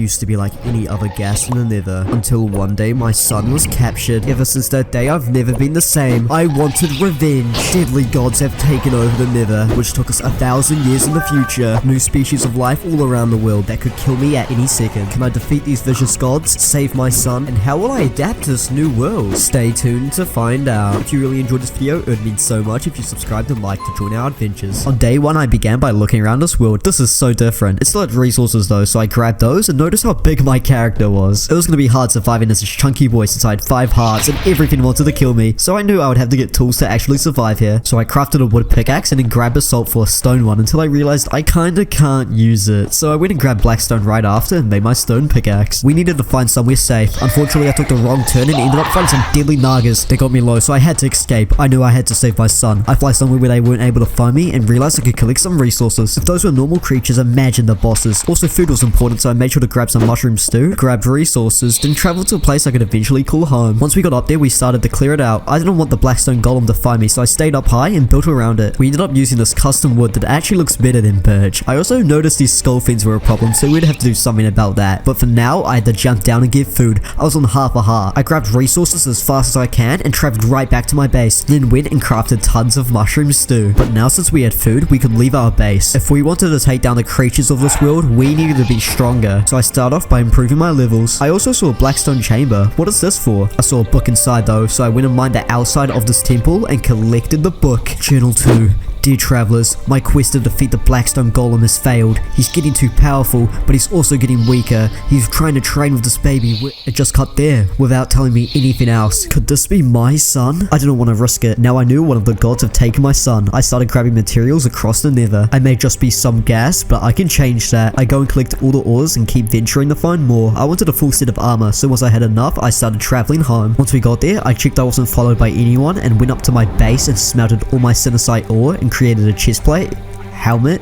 used to be like any other ghast in the nether, until one day my son was captured. Ever since that day, I've never been the same. I wanted revenge. Deadly gods have taken over the nether, which took us 1,000 years in the future. New species of life all around the world that could kill me at any second. Can I defeat these vicious gods, save my son, and how will I adapt to this new world? Stay tuned to find out. If you really enjoyed this video, it would mean so much if you subscribed and liked to join our adventures. On day 1, I began by looking around this world. This is so different. It still had resources though, so I grabbed those and noticed how big my character was. It was going to be hard surviving as this chunky boy since I had 5 hearts and everything wanted to kill me, so I knew I would have to get tools to actually survive here. So I crafted a wood pickaxe and then grabbed a salt for a stone one until I realized I kinda can't use it. So I went and grabbed blackstone right after and made my stone pickaxe. We needed to find somewhere safe. Unfortunately, I took the wrong turn and ended up finding some deadly nagas. They got me low, so I had to escape. I knew I had to save my son. I fly somewhere where they weren't able to find me and realized I could collect some resources. If those were normal creatures, imagine the bosses. Also, food was important, so I made sure to grab some mushroom stew, grabbed resources, then traveled to a place I could eventually call home. Once we got up there, we started to clear it out. I didn't want the blackstone golem to find me, so I stayed up high and built around it. We ended up using this custom wood that actually looks better than birch. I also noticed these skull fins were a problem, so we'd have to do something about that. But for now, I had to jump down and get food. I was on half a heart. I grabbed resources as fast as I can and traveled right back to my base, then went and crafted tons of mushroom stew. But now since we had food, we could leave our base. If we wanted to take down the creatures of this world, we needed to be stronger. So I started off by improving my levels. I also saw a blackstone chamber. What is this for? I saw a book inside though, so I went and mined the outside of this temple and collected the book. Journal 2. Dear travelers, my quest to defeat the Blackstone Golem has failed. He's getting too powerful, but he's also getting weaker. He's trying to train with this baby. It just cut there, without telling me anything else. Could this be my son? I didn't want to risk it. Now I knew one of the gods had taken my son. I started grabbing materials across the nether. I may just be some ghast, but I can change that. I go and collect all the ores and keep venturing to find more. I wanted a full set of armor, so once I had enough, I started traveling home. Once we got there, I checked I wasn't followed by anyone and went up to my base and smelted all my sinacite ore and created a chestplate, helmet,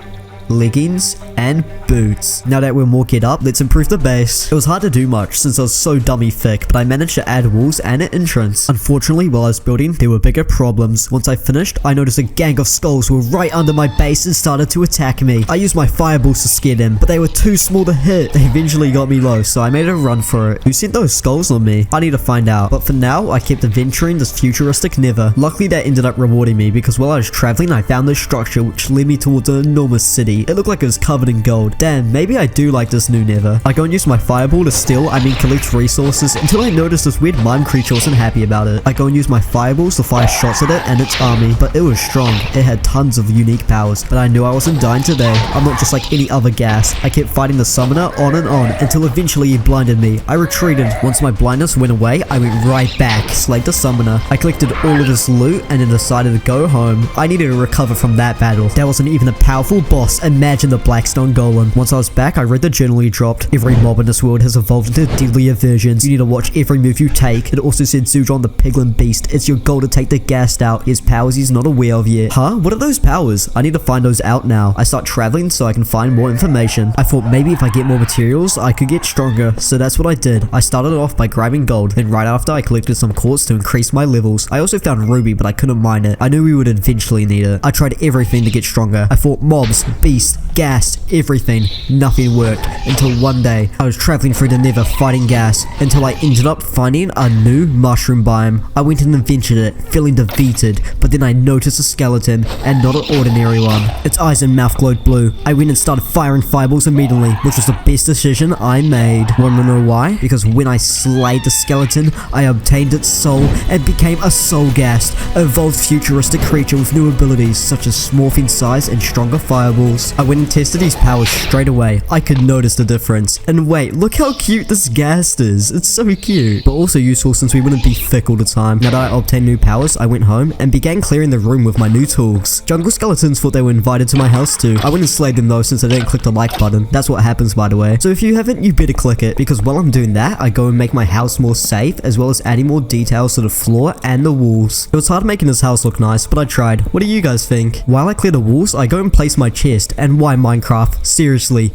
leggings, and boots. Now that we're more geared up, let's improve the base. It was hard to do much since I was so dummy thick, but I managed to add walls and an entrance. Unfortunately, while I was building, there were bigger problems. Once I finished, I noticed a gang of skulls were right under my base and started to attack me. I used my fireballs to scare them, but they were too small to hit. They eventually got me low, so I made a run for it. Who sent those skulls on me? I need to find out, but for now, I kept adventuring this futuristic nether. Luckily, that ended up rewarding me because while I was traveling, I found this structure which led me towards an enormous city. It looked like it was covered in gold. Damn, maybe I do like this new nether. I go and use my fireball to steal, collect resources until I noticed this weird mime creature wasn't happy about it. I go and use my fireballs to fire shots at it and its army, but it was strong. It had tons of unique powers, but I knew I wasn't dying today. I'm not just like any other ghast. I kept fighting the summoner on and on until eventually he blinded me. I retreated. Once my blindness went away, I went right back, slayed the summoner. I collected all of this loot and then decided to go home. I needed to recover from that battle. That wasn't even a powerful boss. Imagine the Blackstone Golem. Once I was back, I read the journal he dropped. Every mob in this world has evolved into deadlier versions. You need to watch every move you take. It also said Zujon the Piglin beast. It's your goal to take the ghast out. His powers he's not aware of yet. Huh? What are those powers? I need to find those out now. I start traveling so I can find more information. I thought maybe if I get more materials, I could get stronger. So that's what I did. I started off by grabbing gold. Then right after, I collected some quartz to increase my levels. I also found ruby, but I couldn't mine it. I knew we would eventually need it. I tried everything to get stronger. I fought mobs, beasts, ghast, everything. Nothing worked until one day I was traveling through the nether fighting ghast until I ended up finding a new mushroom biome. I went and adventured it, feeling defeated, but then I noticed a skeleton and not an ordinary one. Its eyes and mouth glowed blue. I went and started firing fireballs immediately, which was the best decision I made. Want to know why? Because when I slayed the skeleton, I obtained its soul and became a soul ghast, an evolved futuristic creature with new abilities such as morphing size and stronger fireballs. I went and tested his powers straight away. I could notice the difference. And wait, look how cute this ghast is. It's so cute, but also useful since we wouldn't be thick all the time. Now that I obtained new powers, I went home and began clearing the room with my new tools. Jungle skeletons thought they were invited to my house too. I went and slayed them though since I didn't click the like button. That's what happens, by the way. So if you haven't, you better click it, because while I'm doing that, I go and make my house more safe, as well as adding more details to the floor and the walls. It was hard making this house look nice, but I tried. What do you guys think? While I clear the walls, I go and place my chest. And why Minecraft? Seriously.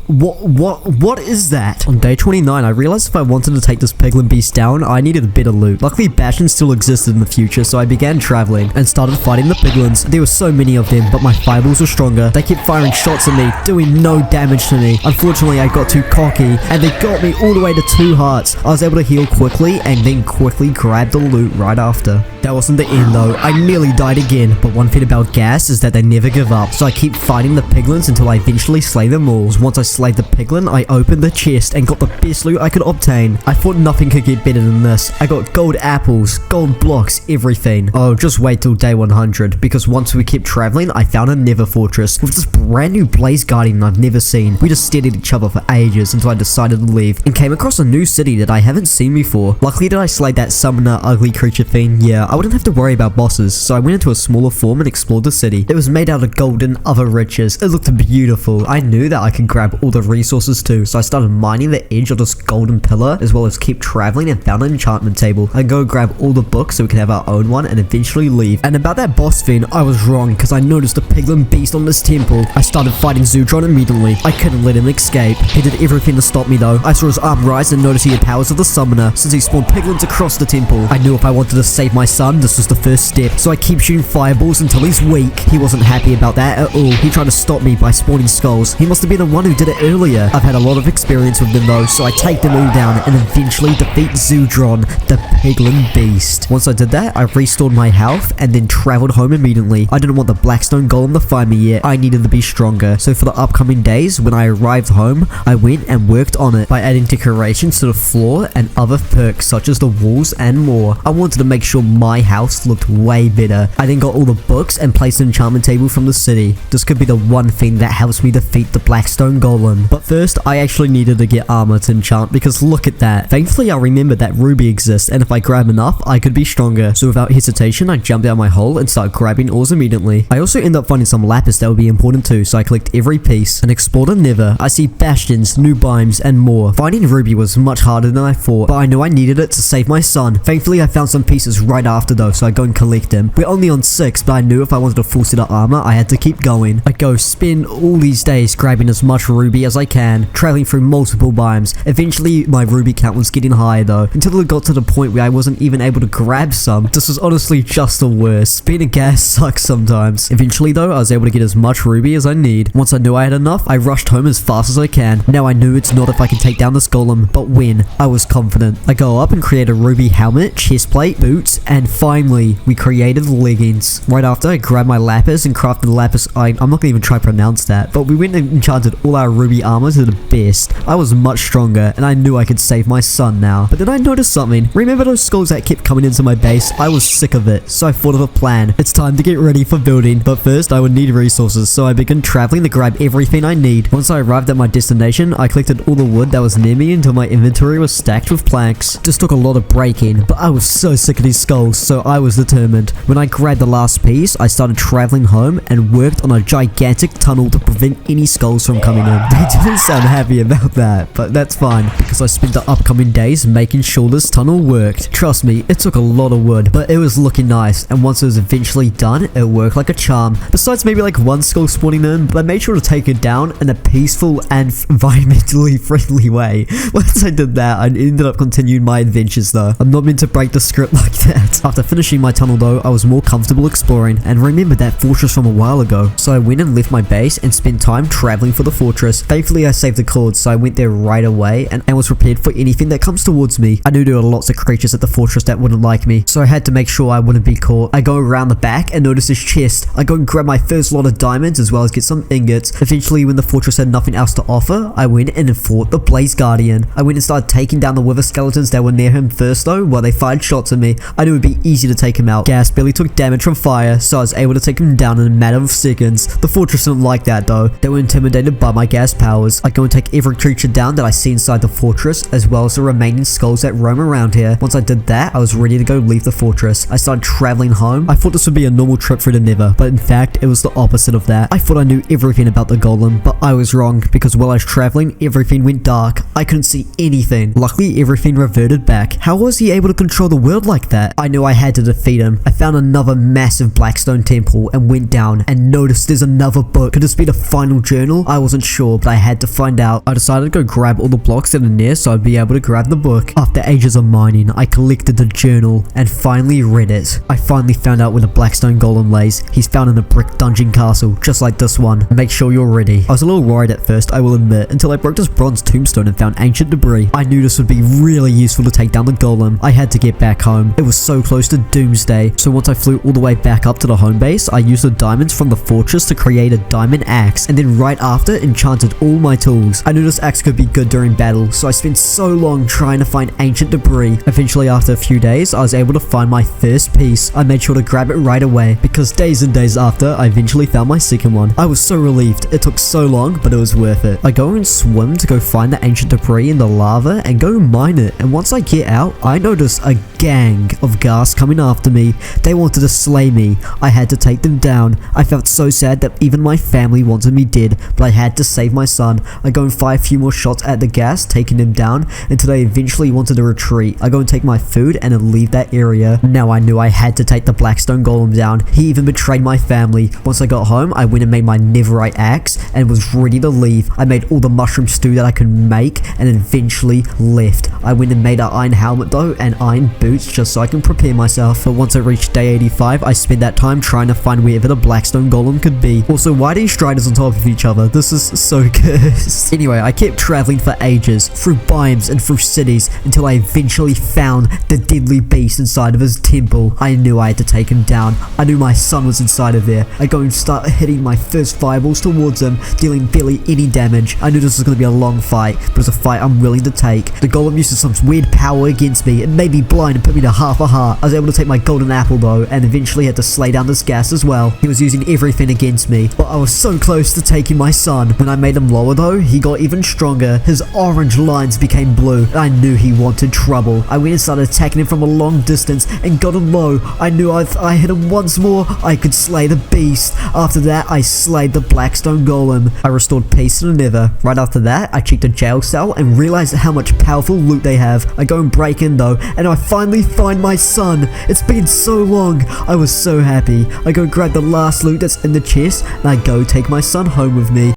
What is that? On day 29, I realized if I wanted to take this Piglin beast down, I needed a bit of loot. Luckily, bastions still existed in the future, so I began traveling and started fighting the Piglins. There were so many of them, but my fireballs were stronger. They kept firing shots at me, doing no damage to me. Unfortunately, I got too cocky, and they got me all the way to 2 hearts. I was able to heal quickly, and then quickly grab the loot right after. That wasn't the end though. I nearly died again, but one thing about Ghast is that they never give up, so I keep fighting the Piglins until I eventually slay them all. Once I slayed the Piglin, I opened the chest and got the best loot I could obtain. I thought nothing could get better than this. I got gold apples, gold blocks, everything. Oh, just wait till day 100, because once we kept traveling, I found a nether fortress with this brand new blaze guardian I've never seen. We just stared at each other for ages until I decided to leave and came across a new city that I haven't seen before. Luckily that I slayed that summoner ugly creature thing. Yeah, I wouldn't have to worry about bosses, so I went into a smaller form and explored the city. It was made out of gold and other riches. It looked beautiful. I knew that I could grab all the resources too, so I started mining the edge of this golden pillar as well as keep traveling and found an enchantment table. I go grab all the books so we can have our own one and eventually leave. And about that boss thing, I was wrong because I noticed the Piglin beast on this temple. I started fighting Zudron immediately. I couldn't let him escape. He did everything to stop me though. I saw his arm rise and noticed he had powers of the summoner since he spawned Piglins across the temple. I knew if I wanted to save my son, this was the first step, so I keep shooting fireballs until he's weak. He wasn't happy about that at all. He tried to stop me by spawning skulls. He must have been the one who did it earlier. I've had a lot of experience with them though, so I take them all down and eventually defeat Zudron, the Piglin beast. Once I did that, I restored my health and then traveled home immediately. I didn't want the Blackstone Golem to find me yet. I needed to be stronger, so for the upcoming days, when I arrived home, I went and worked on it by adding decorations to the floor and other perks such as the walls and more. I wanted to make sure my house looked way better. I then got all the books and placed an enchantment table from the city. This could be the one thing that helps me defeat the Blackstone Golem. But first, I actually needed to get armor to enchant because look at that. Thankfully, I remembered that ruby exists, and if I grab enough, I could be stronger. So without hesitation, I jumped out my hole and started grabbing ores immediately. I also ended up finding some lapis that would be important too, so I collect every piece and explore the nether. I see bastions, new biomes, and more. Finding ruby was much harder than I thought, but I knew I needed it to save my son. Thankfully, I found some pieces right after though, so I go and collect them. We're only on 6, but I knew if I wanted a full set of armor, I had to keep going. I go spend all these days grabbing as much ruby as I can, traveling through multiple biomes. Eventually, my ruby count was getting higher though, until it got to the point where I wasn't even able to grab some. This was honestly just the worst. Being a Ghast sucks sometimes. Eventually though, I was able to get as much ruby as I need. Once I knew I had enough, I rushed home as fast as I can. Now I knew it's not if I can take down this golem, but when. I was confident. I go up and create a ruby helmet, chestplate, boots, and finally, we created leggings. Right after, I grabbed my lapis and crafted the lapis. I'm not gonna even try to pronounce that, but we went and enchanted all our ruby armor to the best. I was much stronger, and I knew I could save my son now. But then I noticed something. Remember those skulls that kept coming into my base? I was sick of it, so I thought of a plan. It's time to get ready for building, but first I would need resources, so I began traveling to grab everything I need. Once I arrived at my destination, I collected all the wood that was near me until my inventory was stacked with planks. This took a lot of breaking, but I was so sick of these skulls, so I was determined. When I grabbed the last piece, I started traveling home and worked on a gigantic tunnel to prevent any skulls from coming in. They didn't sound happy about that, but that's fine, because I spent the upcoming days making sure this tunnel worked. Trust me, it took a lot of wood, but it was looking nice, and once it was eventually done, it worked like a charm. Besides maybe like one skull spawning in, but I made sure to take it down in a peaceful and environmentally friendly way. Once I did that, I ended up continuing my adventures though. I'm not meant to break the script like that. After finishing my tunnel though, I was more comfortable exploring and remembered that fortress from a while ago. So I went and left my base and spent time traveling for the fortress. Thankfully I saved the cords, so I went there right away and was prepared for anything that comes towards me. I knew there were lots of creatures at the fortress that wouldn't like me, so I had to make sure I wouldn't be caught. I go around the back and notice this chest. I go and grab my first lot of diamonds as well as get some ingots. Eventually when the fortress had nothing else to offer, I went and fought the Blaze Guardian. I went and started taking down the wither skeletons that were near him first though, while they fired shots at me. I knew it would be easy to take him out. Ghast barely took damage from fire, so I was able to take him down in a matter of seconds. The fortress didn't like that though. They were intimidated by my gas powers. I go and take every creature down that I see inside the fortress, as well as the remaining skulls that roam around here. Once I did that, I was ready to go leave the fortress. I started traveling home. I thought this would be a normal trip through the nether, but in fact, it was the opposite of that. I thought I knew everything about the golem, but I was wrong, because while I was traveling, everything went dark. I couldn't see anything. Luckily, everything reverted back. How was he able to control the world like that? I knew I had to defeat him. I found another massive blackstone temple and went down and noticed there's another book. Could this be the final journal? I wasn't sure, but I had to find out. I decided to go grab all the blocks that are near so I'd be able to grab the book. After ages of mining, I collected the journal and finally read it. I finally found out where the Blackstone Golem lays. He's found in a brick dungeon castle, just like this one. Make sure you're ready. I was a little worried at first, I will admit, until I broke this bronze tombstone and found ancient debris. I knew this would be really useful to take down the golem. I had to get back home. It was so close to doomsday, so once I flew all the way back up to the home base, I used the diamonds from the fortress to create a diamond axe, and then right after, enchanted all my tools. I knew this axe could be good during battle, so I spent so long trying to find ancient debris. Eventually, after a few days, I was able to find my first piece. I made sure to grab it right away, because days and days after, I eventually found my second one. I was so relieved. It took so long, but it was worth it. I go and swim to go find the ancient debris in the lava and go mine it, and once I get out, I notice a gang of Ghast coming after me. They wanted to slay me. I had to take them down. I felt so sad that even my family wanted me dead, but I had to save my son. I go and fire a few more shots at the Ghast, taking him down, until they eventually wanted to retreat. I go and take my food and then leave that area. Now I knew I had to take the Blackstone Golem down. He even betrayed my family. Once I got home, I went and made my netherite axe and was ready to leave. I made all the mushroom stew that I could make and eventually left. I went and made an iron helmet though and iron boots just so I can prepare myself. But once I reached day 85, I spent that time trying to find wherever the Blackstone Golem could be. Also, why are these striders on top of each other? This is so cursed. Anyway, I kept traveling for ages, through biomes and through cities, until I eventually found the deadly beast inside of his temple. I knew I had to take him down. I knew my son was inside of there. I go and start hitting my first fireballs towards him, dealing barely any damage. I knew this was going to be a long fight, but it was a fight I'm willing to take. The golem used some weird power against me. It made me blind and put me to half a heart. I was able to take my golden apple though, and eventually had to slay down this Ghast as well. He was using everything against me, but I was so close to taking my son. When I made him lower though, he got even stronger. His orange lines became blue, and I knew he wanted trouble. I went and started attacking him from a long distance and got him low. I knew if I hit him once more, I could slay the beast. After that, I slayed the Blackstone Golem. I restored peace to the Nether. Right after that, I checked a jail cell and realized how much powerful loot they have. I go and break in though, and I finally find my son. It's been so long. I was so happy. I go grab the last loot that's in the chest, and I go take my son home with me.